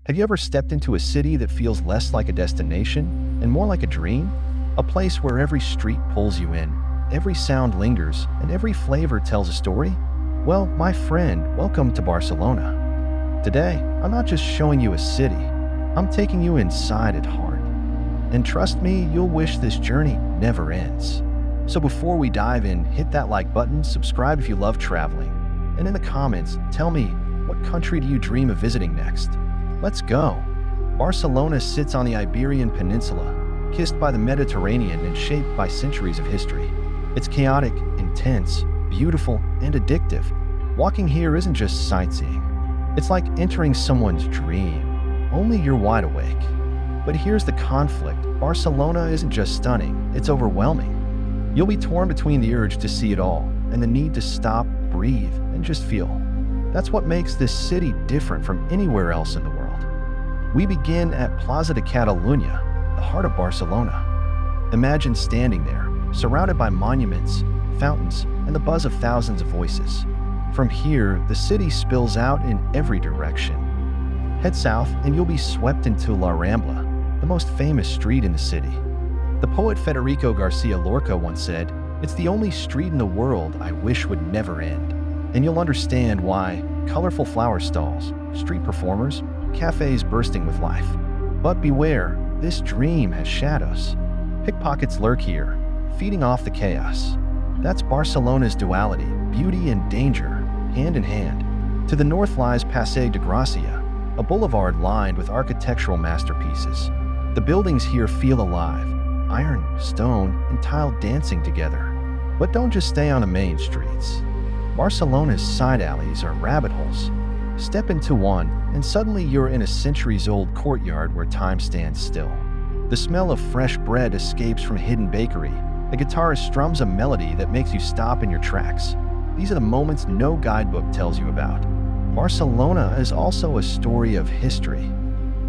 Have you ever stepped into a city that feels less like a destination and more like a dream? A place where every street pulls you in, every sound lingers, and every flavor tells a story? Well, my friend, welcome to Barcelona. Today, I'm not just showing you a city, I'm taking you inside at heart. And trust me, you'll wish this journey never ends. So before we dive in, hit that like button, subscribe if you love traveling, and in the comments, tell me, what country do you dream of visiting next? Let's go! Barcelona sits on the Iberian Peninsula, kissed by the Mediterranean and shaped by centuries of history. It's chaotic, intense, beautiful, and addictive. Walking here isn't just sightseeing. It's like entering someone's dream, only you're wide awake. But here's the conflict. Barcelona isn't just stunning, it's overwhelming. You'll be torn between the urge to see it all and the need to stop, breathe, and just feel. That's what makes this city different from anywhere else in the world. We begin at Plaza de Catalunya, the heart of Barcelona. Imagine standing there, surrounded by monuments, fountains, and the buzz of thousands of voices. From here, the city spills out in every direction. Head south and you'll be swept into La Rambla, the most famous street in the city. The poet Federico Garcia Lorca once said, "It's the only street in the world I wish would never end." And you'll understand why: colorful flower stalls, street performers, cafes bursting with life. But beware, this dream has shadows. Pickpockets lurk here, feeding off the chaos. That's Barcelona's duality, beauty and danger, hand in hand. To the north lies Passeig de Gracia, a boulevard lined with architectural masterpieces. The buildings here feel alive, iron, stone, and tile dancing together. But don't just stay on the main streets. Barcelona's side alleys are rabbit holes. Step into one, and suddenly you're in a centuries-old courtyard where time stands still. The smell of fresh bread escapes from a hidden bakery. A guitarist strums a melody that makes you stop in your tracks. These are the moments no guidebook tells you about. Barcelona is also a story of history.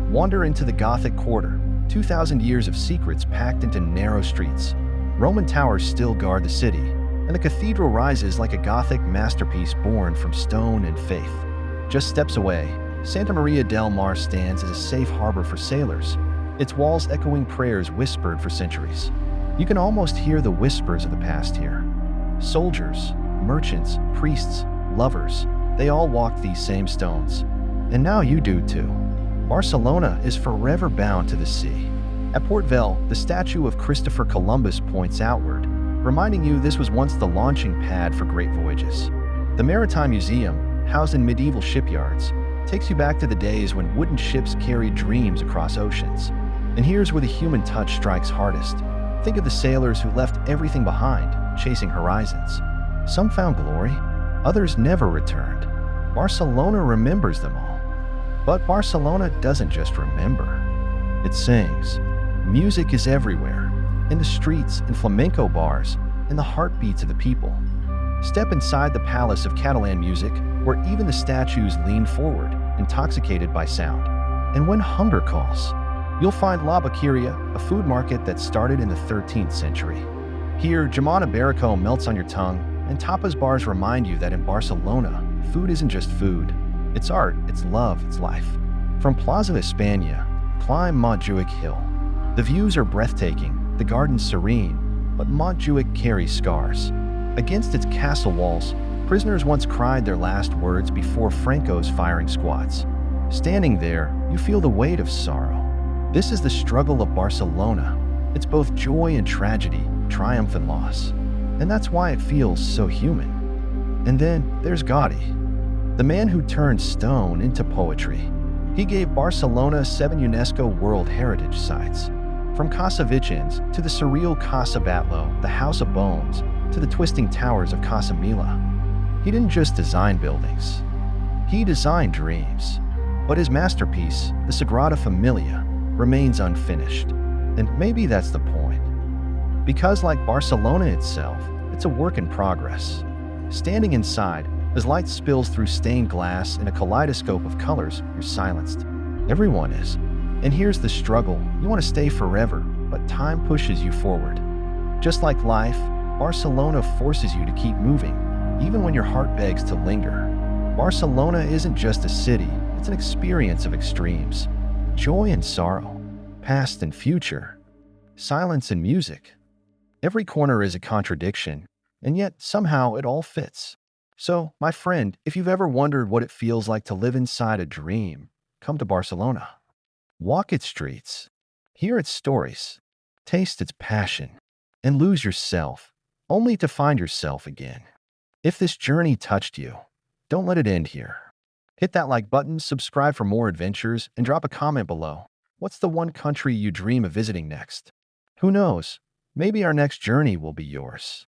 Wander into the Gothic Quarter, 2,000 years of secrets packed into narrow streets. Roman towers still guard the city, and the cathedral rises like a Gothic masterpiece born from stone and faith. Just steps away, Santa Maria del Mar stands as a safe harbor for sailors, its walls echoing prayers whispered for centuries. You can almost hear the whispers of the past here. Soldiers, merchants, priests, lovers, they all walked these same stones. And now you do too. Barcelona is forever bound to the sea. At Port Güell, the statue of Christopher Columbus points outward, reminding you this was once the launching pad for great voyages. The Maritime Museum, housed in medieval shipyards, takes you back to the days when wooden ships carried dreams across oceans. And here's where the human touch strikes hardest. Think of the sailors who left everything behind, chasing horizons. Some found glory, others never returned. Barcelona remembers them all. But Barcelona doesn't just remember, it sings. Music is everywhere, in the streets, in flamenco bars, in the heartbeats of the people. Step inside the Palace of Catalan music, where even the statues lean forward, intoxicated by sound. And when hunger calls, you'll find La Boqueria, a food market that started in the 13th century. Here, jamon iberico melts on your tongue, and tapas bars remind you that in Barcelona, food isn't just food. It's art, it's love, it's life. From Plaza España, climb Montjuic Hill. The views are breathtaking, the gardens serene, but Montjuic carries scars. Against its castle walls, prisoners once cried their last words before Franco's firing squads. Standing there, you feel the weight of sorrow. This is the struggle of Barcelona. It's both joy and tragedy, triumph and loss. And that's why it feels so human. And then there's Gaudí, the man who turned stone into poetry. He gave Barcelona 7 UNESCO World Heritage Sites. From Casa to the surreal Casa Batlló, the House of Bones, to the twisting towers of Casa Mila. He didn't just design buildings. He designed dreams. But his masterpiece, the Sagrada Familia, remains unfinished. And maybe that's the point. Because like Barcelona itself, it's a work in progress. Standing inside, as light spills through stained glass in a kaleidoscope of colors, you're silenced. Everyone is. And here's the struggle. You want to stay forever, but time pushes you forward. Just like life, Barcelona forces you to keep moving, even when your heart begs to linger. Barcelona isn't just a city, It's an experience of extremes, joy and sorrow, past and future, silence and music. Every corner is a contradiction, and yet somehow it all fits. So, my friend, if you've ever wondered what it feels like to live inside a dream, come to Barcelona. Walk its streets, hear its stories, taste its passion, and lose yourself, only to find yourself again. If this journey touched you, don't let it end here. Hit that like button, subscribe for more adventures, and drop a comment below. What's the one country you dream of visiting next? Who knows? Maybe our next journey will be yours.